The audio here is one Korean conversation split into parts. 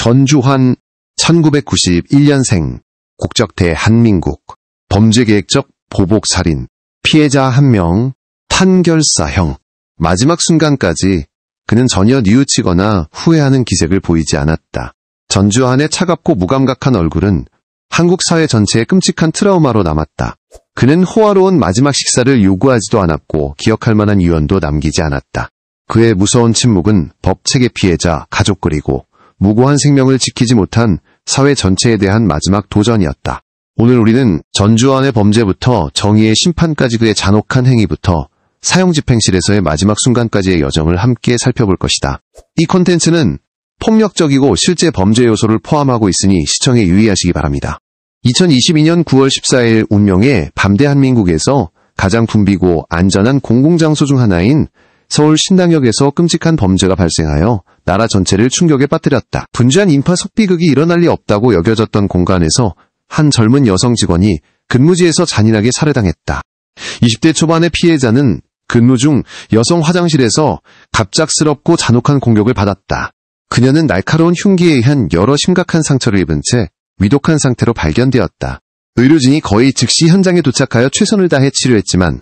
전주환 1991년생, 국적 대한민국, 범죄계획적 보복살인, 피해자 1명, 판결사형. 마지막 순간까지 그는 전혀 뉘우치거나 후회하는 기색을 보이지 않았다. 전주환의 차갑고 무감각한 얼굴은 한국 사회 전체의 끔찍한 트라우마로 남았다. 그는 호화로운 마지막 식사를 요구하지도 않았고 기억할 만한 유언도 남기지 않았다. 그의 무서운 침묵은 법체계 피해자, 가족 그리고 무고한 생명을 지키지 못한 사회 전체에 대한 마지막 도전이었다. 오늘 우리는 전주환의 범죄부터 정의의 심판까지 그의 잔혹한 행위부터 사형집행실에서의 마지막 순간까지의 여정을 함께 살펴볼 것이다. 이 콘텐츠는 폭력적이고 실제 범죄 요소를 포함하고 있으니 시청에 유의하시기 바랍니다. 2022년 9월 14일 운명의 밤대한민국에서 가장 붐비고 안전한 공공장소 중 하나인 서울 신당역에서 끔찍한 범죄가 발생하여 나라 전체를 충격에 빠뜨렸다. 분주한 인파 속비극이 일어날 리 없다고 여겨졌던 공간에서 한 젊은 여성 직원이 근무지에서 잔인하게 살해당했다. 20대 초반의 피해자는 근무 중 여성 화장실에서 갑작스럽고 잔혹한 공격을 받았다. 그녀는 날카로운 흉기에 의한 여러 심각한 상처를 입은 채 위독한 상태로 발견되었다. 의료진이 거의 즉시 현장에 도착하여 최선을 다해 치료했지만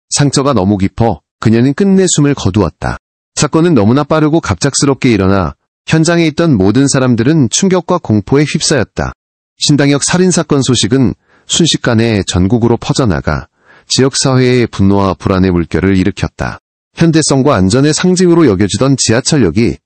상처가 너무 깊어 그녀는 끝내 숨을 거두었다. 사건은 너무나 빠르고 갑작스럽게 일어나 현장에 있던 모든 사람들은 충격과 공포에 휩싸였다. 신당역 살인사건 소식은 순식간에 전국으로 퍼져나가 지역사회의 분노와 불안의 물결을 일으켰다. 현대성과 안전의 상징으로 여겨지던 지하철역이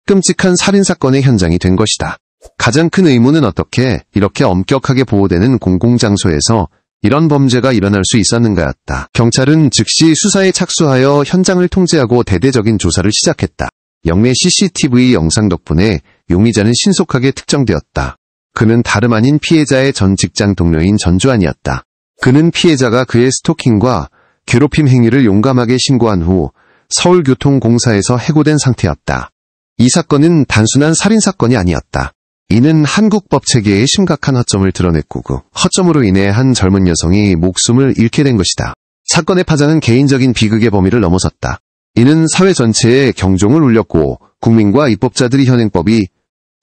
끔찍한 살인사건의 현장이 된 것이다. 가장 큰 의문은 어떻게 이렇게 엄격하게 보호되는 공공장소에서 이런 범죄가 일어날 수 있었는가였다. 경찰은 즉시 수사에 착수하여 현장을 통제하고 대대적인 조사를 시작했다. 영내 CCTV 영상 덕분에 용의자는 신속하게 특정되었다. 그는 다름 아닌 피해자의 전 직장 동료인 전주환이었다. 그는 피해자가 그의 스토킹과 괴롭힘 행위를 용감하게 신고한 후 서울교통공사에서 해고된 상태였다. 이 사건은 단순한 살인사건이 아니었다. 이는 한국 법체계의 심각한 허점을 드러냈고 그 허점으로 인해 한 젊은 여성이 목숨을 잃게 된 것이다. 사건의 파장은 개인적인 비극의 범위를 넘어섰다. 이는 사회 전체에 경종을 울렸고 국민과 입법자들이 현행법이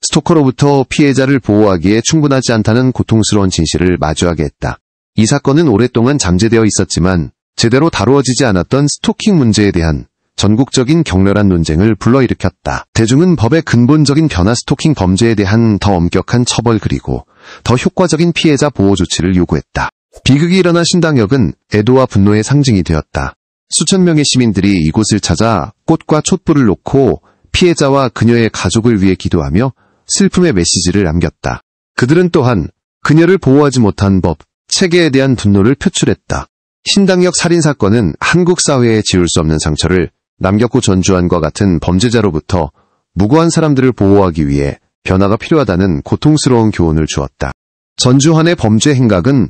스토커로부터 피해자를 보호하기에 충분하지 않다는 고통스러운 진실을 마주하게 했다. 이 사건은 오랫동안 잠재되어 있었지만 제대로 다루어지지 않았던 스토킹 문제에 대한 전국적인 격렬한 논쟁을 불러일으켰다. 대중은 법의 근본적인 변화, 스토킹 범죄에 대한 더 엄격한 처벌 그리고 더 효과적인 피해자 보호 조치를 요구했다. 비극이 일어난 신당역은 애도와 분노의 상징이 되었다. 수천 명의 시민들이 이곳을 찾아 꽃과 촛불을 놓고 피해자와 그녀의 가족을 위해 기도하며 슬픔의 메시지를 남겼다. 그들은 또한 그녀를 보호하지 못한 법, 체계에 대한 분노를 표출했다. 신당역 살인사건은 한국 사회에 지울 수 없는 상처를 남겼고 전주환과 같은 범죄자로부터 무고한 사람들을 보호하기 위해 변화가 필요하다는 고통스러운 교훈을 주었다. 전주환의 범죄 행각은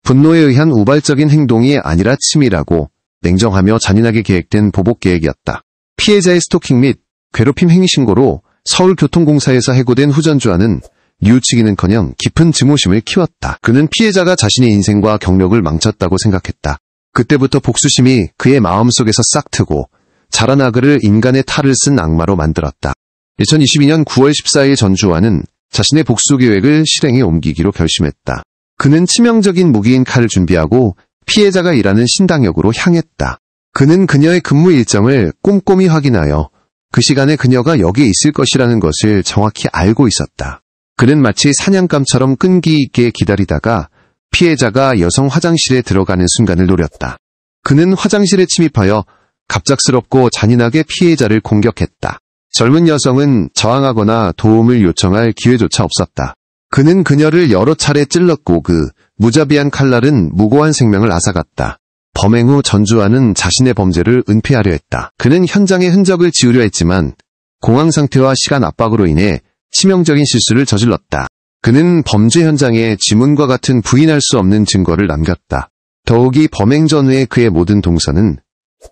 분노에 의한 우발적인 행동이 아니라 치밀하고 냉정하며 잔인하게 계획된 보복 계획이었다. 피해자의 스토킹 및 괴롭힘 행위 신고로 서울교통공사에서 해고된 후 전주환은 뉘우치기는커녕 깊은 증오심을 키웠다. 그는 피해자가 자신의 인생과 경력을 망쳤다고 생각했다. 그때부터 복수심이 그의 마음속에서 싹 트고 자란 아그를 인간의 탈을 쓴 악마로 만들었다. 2022년 9월 14일 전주환은 자신의 복수 계획을 실행에 옮기기로 결심했다. 그는 치명적인 무기인 칼을 준비하고 피해자가 일하는 신당역으로 향했다. 그는 그녀의 근무 일정을 꼼꼼히 확인하여 그 시간에 그녀가 여기에 있을 것이라는 것을 정확히 알고 있었다. 그는 마치 사냥감처럼 끈기 있게 기다리다가 피해자가 여성 화장실에 들어가는 순간을 노렸다. 그는 화장실에 침입하여 갑작스럽고 잔인하게 피해자를 공격했다. 젊은 여성은 저항하거나 도움을 요청할 기회조차 없었다. 그는 그녀를 여러 차례 찔렀고 그 무자비한 칼날은 무고한 생명을 앗아갔다. 범행 후 전주환은 자신의 범죄를 은폐하려 했다. 그는 현장의 흔적을 지우려 했지만 공황 상태와 시간 압박으로 인해 치명적인 실수를 저질렀다. 그는 범죄 현장에 지문과 같은 부인할 수 없는 증거를 남겼다. 더욱이 범행 전후의 그의 모든 동선은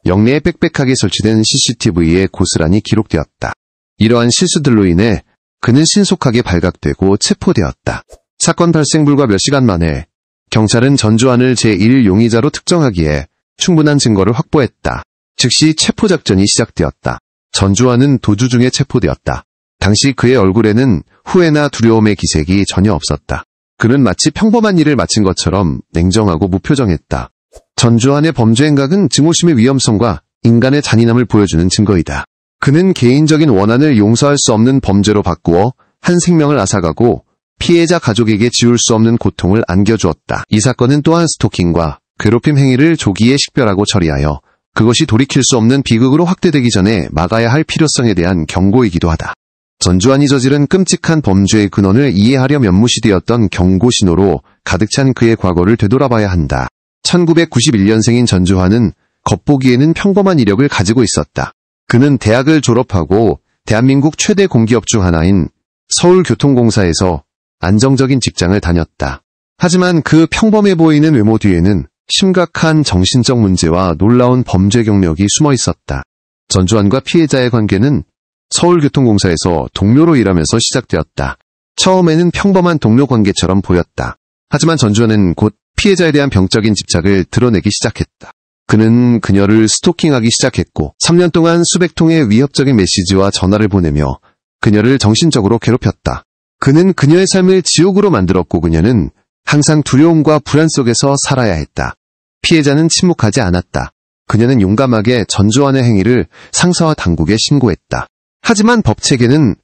영내에 빽빽하게 설치된 CCTV에 고스란히 기록되었다. 이러한 실수들로 인해 그는 신속하게 발각되고 체포되었다. 사건 발생 불과 몇 시간 만에 경찰은 전주환을 제1용의자로 특정하기에 충분한 증거를 확보했다. 즉시 체포작전이 시작되었다. 전주환은 도주 중에 체포되었다. 당시 그의 얼굴에는 후회나 두려움의 기색이 전혀 없었다. 그는 마치 평범한 일을 마친 것처럼 냉정하고 무표정했다. 전주환의 범죄 행각은 증오심의 위험성과 인간의 잔인함을 보여주는 증거이다. 그는 개인적인 원한을 용서할 수 없는 범죄로 바꾸어 한 생명을 앗아가고 피해자 가족에게 지울 수 없는 고통을 안겨주었다. 이 사건은 또한 스토킹과 괴롭힘 행위를 조기에 식별하고 처리하여 그것이 돌이킬 수 없는 비극으로 확대되기 전에 막아야 할 필요성에 대한 경고이기도 하다. 전주환이 저지른 끔찍한 범죄의 근원을 이해하려 면무시되었던 경고신호로 가득 찬 그의 과거를 되돌아봐야 한다. 1991년생인 전주환은 겉보기에는 평범한 이력을 가지고 있었다. 그는 대학을 졸업하고 대한민국 최대 공기업 중 하나인 서울교통공사에서 안정적인 직장을 다녔다. 하지만 그 평범해 보이는 외모 뒤에는 심각한 정신적 문제와 놀라운 범죄 경력이 숨어 있었다. 전주환과 피해자의 관계는 서울교통공사에서 동료로 일하면서 시작되었다. 처음에는 평범한 동료 관계처럼 보였다. 하지만 전주환은 곧 피해자에 대한 병적인 집착을 드러내기 시작했다. 그는 그녀를 스토킹하기 시작했고 3년 동안 수백 통의 위협적인 메시지와 전화를 보내며 그녀를 정신적으로 괴롭혔다. 그는 그녀의 삶을 지옥으로 만들었고 그녀는 항상 두려움과 불안 속에서 살아야 했다. 피해자는 침묵하지 않았다. 그녀는 용감하게 전주환의 행위를 상사와 당국에 신고했다. 하지만 법체계는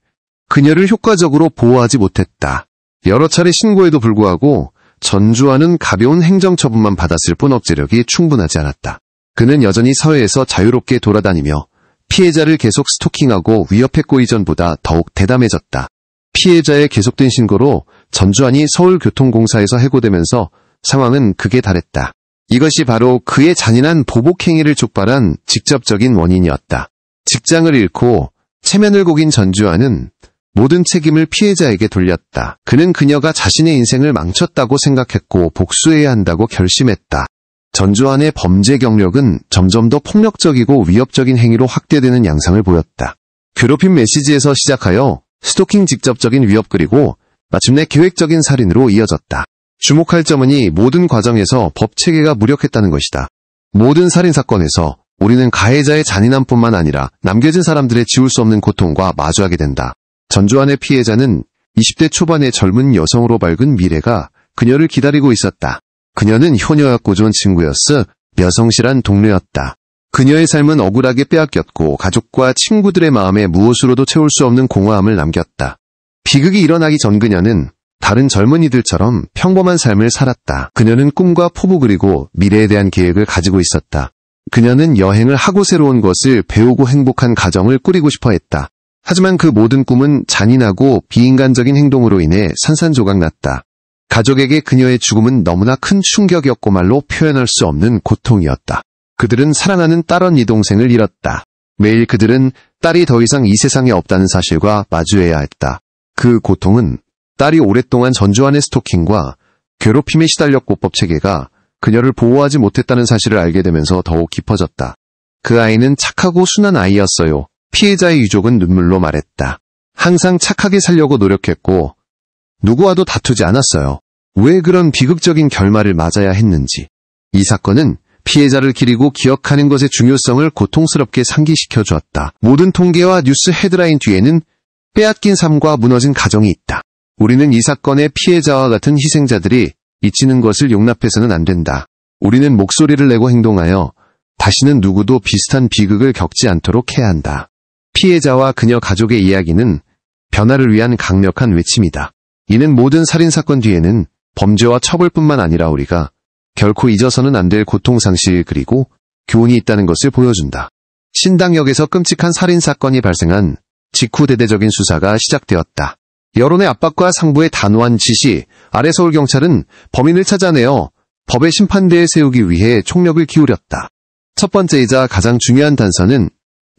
그녀를 효과적으로 보호하지 못했다. 여러 차례 신고에도 불구하고 전주환은 가벼운 행정처분만 받았을 뿐 억제력이 충분하지 않았다. 그는 여전히 사회에서 자유롭게 돌아다니며 피해자를 계속 스토킹하고 위협했고 이전보다 더욱 대담해졌다. 피해자의 계속된 신고로 전주환이 서울교통공사에서 해고되면서 상황은 극에 달했다. 이것이 바로 그의 잔인한 보복 행위를 촉발한 직접적인 원인이었다. 직장을 잃고 체면을 곡인 전주환은 모든 책임을 피해자에게 돌렸다. 그는 그녀가 자신의 인생을 망쳤다고 생각했고 복수해야 한다고 결심했다. 전주환의 범죄 경력은 점점 더 폭력적이고 위협적인 행위로 확대되는 양상을 보였다. 괴롭힘 메시지에서 시작하여 스토킹 직접적인 위협 그리고 마침내 계획적인 살인으로 이어졌다. 주목할 점은 이 모든 과정에서 법체계가 무력했다는 것이다. 모든 살인사건에서 우리는 가해자의 잔인함뿐만 아니라 남겨진 사람들의 지울 수 없는 고통과 마주하게 된다. 전주환의 피해자는 20대 초반의 젊은 여성으로 밝은 미래가 그녀를 기다리고 있었다. 그녀는 효녀였고 좋은 친구였으 여성실한 동료였다. 그녀의 삶은 억울하게 빼앗겼고 가족과 친구들의 마음에 무엇으로도 채울 수 없는 공허함을 남겼다. 비극이 일어나기 전 그녀는 다른 젊은이들처럼 평범한 삶을 살았다. 그녀는 꿈과 포부 그리고 미래에 대한 계획을 가지고 있었다. 그녀는 여행을 하고 새로운 것을 배우고 행복한 가정을 꾸리고 싶어 했다. 하지만 그 모든 꿈은 잔인하고 비인간적인 행동으로 인해 산산조각났다. 가족에게 그녀의 죽음은 너무나 큰 충격이었고 말로 표현할 수 없는 고통이었다. 그들은 사랑하는 딸 언니 동생을 잃었다. 매일 그들은 딸이 더 이상 이 세상에 없다는 사실과 마주해야 했다. 그 고통은 딸이 오랫동안 전주환의 스토킹과 괴롭힘에 시달렸고 법체계가 그녀를 보호하지 못했다는 사실을 알게 되면서 더욱 깊어졌다. 그 아이는 착하고 순한 아이였어요. 피해자의 유족은 눈물로 말했다. 항상 착하게 살려고 노력했고 누구와도 다투지 않았어요. 왜 그런 비극적인 결말을 맞아야 했는지. 이 사건은 피해자를 기리고 기억하는 것의 중요성을 고통스럽게 상기시켜 주었다. 모든 통계와 뉴스 헤드라인 뒤에는 빼앗긴 삶과 무너진 가정이 있다. 우리는 이 사건의 피해자와 같은 희생자들이 잊히는 것을 용납해서는 안 된다. 우리는 목소리를 내고 행동하여 다시는 누구도 비슷한 비극을 겪지 않도록 해야 한다. 피해자와 그녀 가족의 이야기는 변화를 위한 강력한 외침이다. 이는 모든 살인사건 뒤에는 범죄와 처벌뿐만 아니라 우리가 결코 잊어서는 안 될 고통상실 그리고 교훈이 있다는 것을 보여준다. 신당역에서 끔찍한 살인사건이 발생한 직후 대대적인 수사가 시작되었다. 여론의 압박과 상부의 단호한 지시 아래 서울경찰은 범인을 찾아내어 법의 심판대에 세우기 위해 총력을 기울였다. 첫 번째이자 가장 중요한 단서는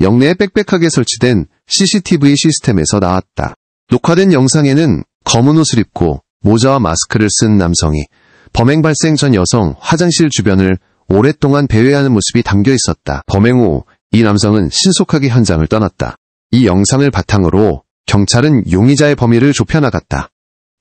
역내에 빽빽하게 설치된 CCTV 시스템에서 나왔다. 녹화된 영상에는 검은 옷을 입고 모자와 마스크를 쓴 남성이 범행 발생 전 여성 화장실 주변을 오랫동안 배회하는 모습이 담겨 있었다. 범행 후 이 남성은 신속하게 현장을 떠났다. 이 영상을 바탕으로 경찰은 용의자의 범위를 좁혀나갔다.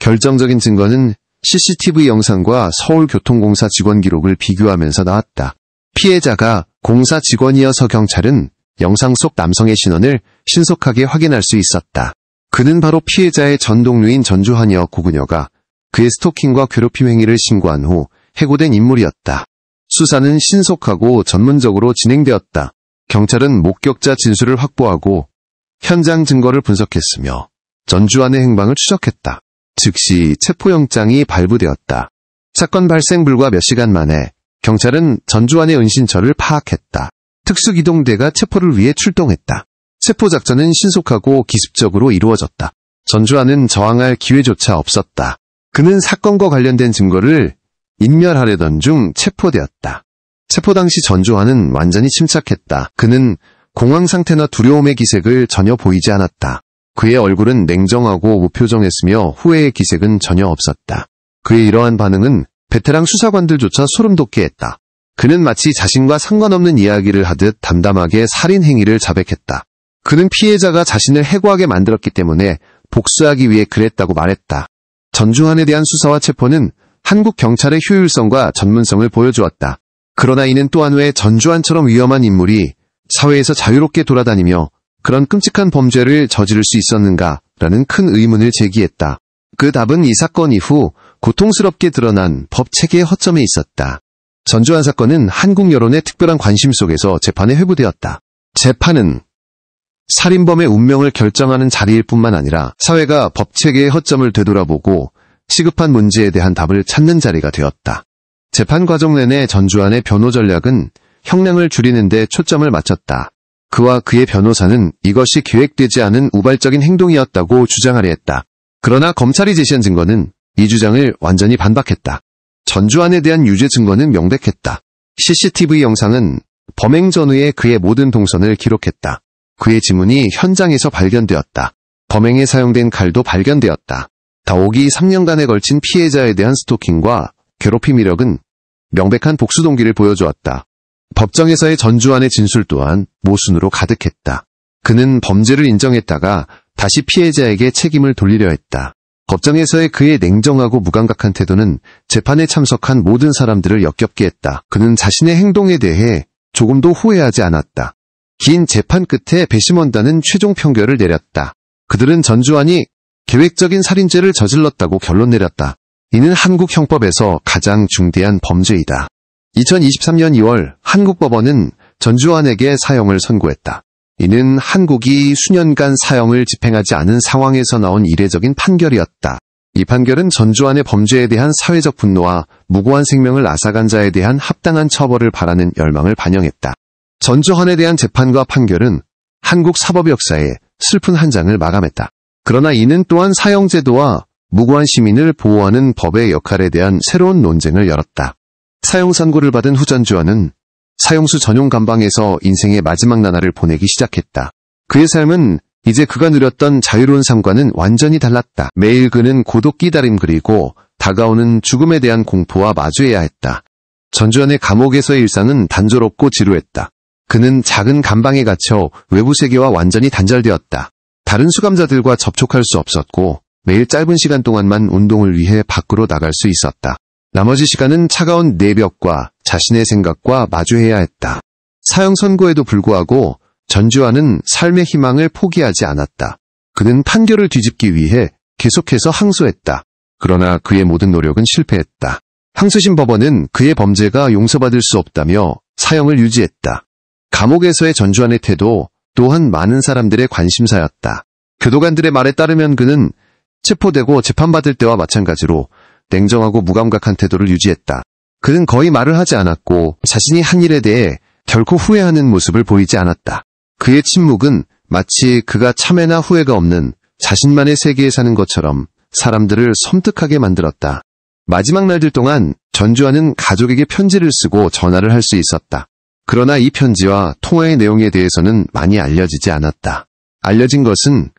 결정적인 증거는 CCTV 영상과 서울교통공사 직원 기록을 비교하면서 나왔다. 피해자가 공사 직원이어서 경찰은 영상 속 남성의 신원을 신속하게 확인할 수 있었다. 그는 바로 피해자의 전 동료인 전주환이었고 그녀가 그의 스토킹과 괴롭힘 행위를 신고한 후 해고된 인물이었다. 수사는 신속하고 전문적으로 진행되었다. 경찰은 목격자 진술을 확보하고 현장 증거를 분석했으며 전주환의 행방을 추적했다. 즉시 체포영장이 발부되었다. 사건 발생 불과 몇 시간 만에 경찰은 전주환의 은신처를 파악했다. 특수기동대가 체포를 위해 출동했다. 체포작전은 신속하고 기습적으로 이루어졌다. 전주환은 저항할 기회조차 없었다. 그는 사건과 관련된 증거를 인멸하려던 중 체포되었다. 체포 당시 전주환은 완전히 침착했다. 그는 공황 상태나 두려움의 기색을 전혀 보이지 않았다. 그의 얼굴은 냉정하고 무표정했으며 후회의 기색은 전혀 없었다. 그의 이러한 반응은 베테랑 수사관들조차 소름 돋게 했다. 그는 마치 자신과 상관없는 이야기를 하듯 담담하게 살인 행위를 자백했다. 그는 피해자가 자신을 해고하게 만들었기 때문에 복수하기 위해 그랬다고 말했다. 전주환에 대한 수사와 체포는 한국 경찰의 효율성과 전문성을 보여주었다. 그러나 이는 또한 왜 전주환처럼 위험한 인물이 사회에서 자유롭게 돌아다니며 그런 끔찍한 범죄를 저지를 수 있었는가라는 큰 의문을 제기했다. 그 답은 이 사건 이후 고통스럽게 드러난 법 체계의 허점에 있었다. 전주환 사건은 한국 여론의 특별한 관심 속에서 재판에 회부되었다. 재판은 살인범의 운명을 결정하는 자리일 뿐만 아니라 사회가 법 체계의 허점을 되돌아보고 시급한 문제에 대한 답을 찾는 자리가 되었다. 재판 과정 내내 전주환의 변호 전략은 형량을 줄이는 데 초점을 맞췄다. 그와 그의 변호사는 이것이 계획되지 않은 우발적인 행동이었다고 주장하려 했다. 그러나 검찰이 제시한 증거는 이 주장을 완전히 반박했다. 전주환에 대한 유죄 증거는 명백했다. CCTV 영상은 범행 전후의 그의 모든 동선을 기록했다. 그의 지문이 현장에서 발견되었다. 범행에 사용된 칼도 발견되었다. 더욱이 3년간에 걸친 피해자에 대한 스토킹과 괴롭힘 이력은 명백한 복수 동기를 보여주었다. 법정에서의 전주환의 진술 또한 모순으로 가득했다. 그는 범죄를 인정했다가 다시 피해자에게 책임을 돌리려 했다. 법정에서의 그의 냉정하고 무감각한 태도는 재판에 참석한 모든 사람들을 역겹게 했다. 그는 자신의 행동에 대해 조금도 후회하지 않았다. 긴 재판 끝에 배심원단은 최종 평결을 내렸다. 그들은 전주환이 계획적인 살인죄를 저질렀다고 결론 내렸다. 이는 한국 형법에서 가장 중대한 범죄이다. 2023년 2월 한국 법원은 전주환에게 사형을 선고했다. 이는 한국이 수년간 사형을 집행하지 않은 상황에서 나온 이례적인 판결이었다. 이 판결은 전주환의 범죄에 대한 사회적 분노와 무고한 생명을 앗아간 자에 대한 합당한 처벌을 바라는 열망을 반영했다. 전주환에 대한 재판과 판결은 한국 사법 역사의 슬픈 한 장을 마감했다. 그러나 이는 또한 사형제도와 무고한 시민을 보호하는 법의 역할에 대한 새로운 논쟁을 열었다. 사형 선고를 받은 후 전주환은 사형수 전용 감방에서 인생의 마지막 나날을 보내기 시작했다. 그의 삶은 이제 그가 누렸던 자유로운 삶과는 완전히 달랐다. 매일 그는 고독 끼다림 그리고 다가오는 죽음에 대한 공포와 마주해야 했다. 전주환의 감옥에서의 일상은 단조롭고 지루했다. 그는 작은 감방에 갇혀 외부 세계와 완전히 단절되었다. 다른 수감자들과 접촉할 수 없었고 매일 짧은 시간 동안만 운동을 위해 밖으로 나갈 수 있었다. 나머지 시간은 차가운 내벽과 자신의 생각과 마주해야 했다. 사형 선고에도 불구하고 전주환은 삶의 희망을 포기하지 않았다. 그는 판결을 뒤집기 위해 계속해서 항소했다. 그러나 그의 모든 노력은 실패했다. 항소심 법원은 그의 범죄가 용서받을 수 없다며 사형을 유지했다. 감옥에서의 전주환의 태도 또한 많은 사람들의 관심사였다. 교도관들의 말에 따르면 그는 체포되고 재판받을 때와 마찬가지로 냉정하고 무감각한 태도를 유지했다. 그는 거의 말을 하지 않았고 자신이 한 일에 대해 결코 후회하는 모습을 보이지 않았다. 그의 침묵은 마치 그가 참회나 후회가 없는 자신만의 세계에 사는 것처럼 사람들을 섬뜩하게 만들었다. 마지막 날들 동안 전주환은 가족에게 편지를 쓰고 전화를 할 수 있었다. 그러나 이 편지와 통화의 내용에 대해서는 많이 알려지지 않았다. 알려진 것은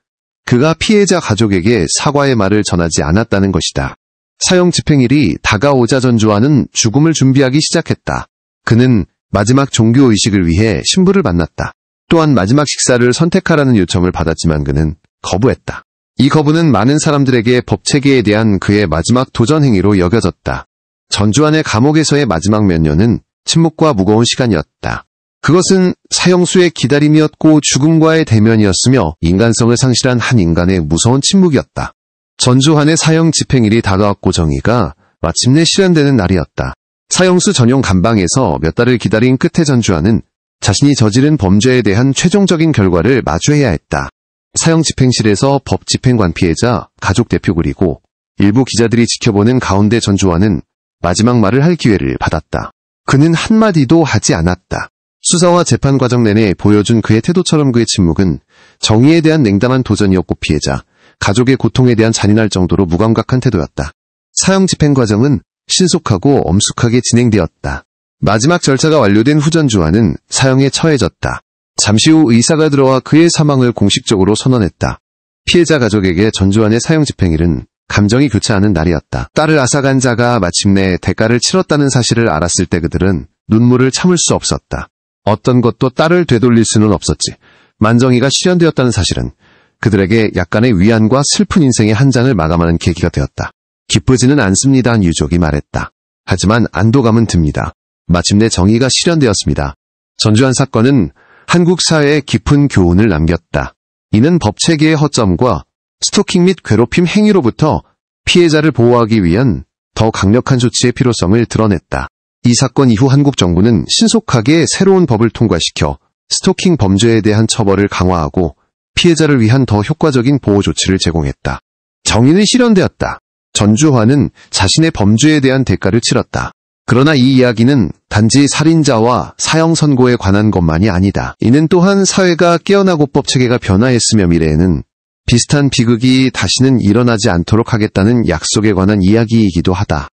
그가 피해자 가족에게 사과의 말을 전하지 않았다는 것이다. 사형 집행일이 다가오자 전주환은 죽음을 준비하기 시작했다. 그는 마지막 종교의식을 위해 신부를 만났다. 또한 마지막 식사를 선택하라는 요청을 받았지만 그는 거부했다. 이 거부는 많은 사람들에게 법체계에 대한 그의 마지막 도전 행위로 여겨졌다. 전주환의 감옥에서의 마지막 몇 년은 침묵과 무거운 시간이었다. 그것은 사형수의 기다림이었고 죽음과의 대면이었으며 인간성을 상실한 한 인간의 무서운 침묵이었다. 전주환의 사형 집행일이 다가왔고 정의가 마침내 실현되는 날이었다. 사형수 전용 감방에서 몇 달을 기다린 끝에 전주환은 자신이 저지른 범죄에 대한 최종적인 결과를 마주해야 했다. 사형 집행실에서 법 집행관 피해자, 가족 대표 그리고 일부 기자들이 지켜보는 가운데 전주환은 마지막 말을 할 기회를 받았다. 그는 한마디도 하지 않았다. 수사와 재판 과정 내내 보여준 그의 태도처럼 그의 침묵은 정의에 대한 냉담한 도전이었고 피해자, 가족의 고통에 대한 잔인할 정도로 무감각한 태도였다. 사형 집행 과정은 신속하고 엄숙하게 진행되었다. 마지막 절차가 완료된 후 전주환은 사형에 처해졌다. 잠시 후 의사가 들어와 그의 사망을 공식적으로 선언했다. 피해자 가족에게 전주환의 사형 집행일은 감정이 교차하는 날이었다. 딸을 앗아간 자가 마침내 대가를 치렀다는 사실을 알았을 때 그들은 눈물을 참을 수 없었다. 어떤 것도 딸을 되돌릴 수는 없었지. 만정이가 실현되었다는 사실은 그들에게 약간의 위안과 슬픈 인생의 한 장을 마감하는 계기가 되었다. 기쁘지는 않습니다. 유족이 말했다. 하지만 안도감은 듭니다. 마침내 정의가 실현되었습니다. 전주환 사건은 한국 사회에 깊은 교훈을 남겼다. 이는 법체계의 허점과 스토킹 및 괴롭힘 행위로부터 피해자를 보호하기 위한 더 강력한 조치의 필요성을 드러냈다. 이 사건 이후 한국 정부는 신속하게 새로운 법을 통과시켜 스토킹 범죄에 대한 처벌을 강화하고 피해자를 위한 더 효과적인 보호 조치를 제공했다. 정의는 실현되었다. 전주환은 자신의 범죄에 대한 대가를 치렀다. 그러나 이 이야기는 단지 살인자와 사형 선고에 관한 것만이 아니다. 이는 또한 사회가 깨어나고 법체계가 변화했으며 미래에는 비슷한 비극이 다시는 일어나지 않도록 하겠다는 약속에 관한 이야기이기도 하다.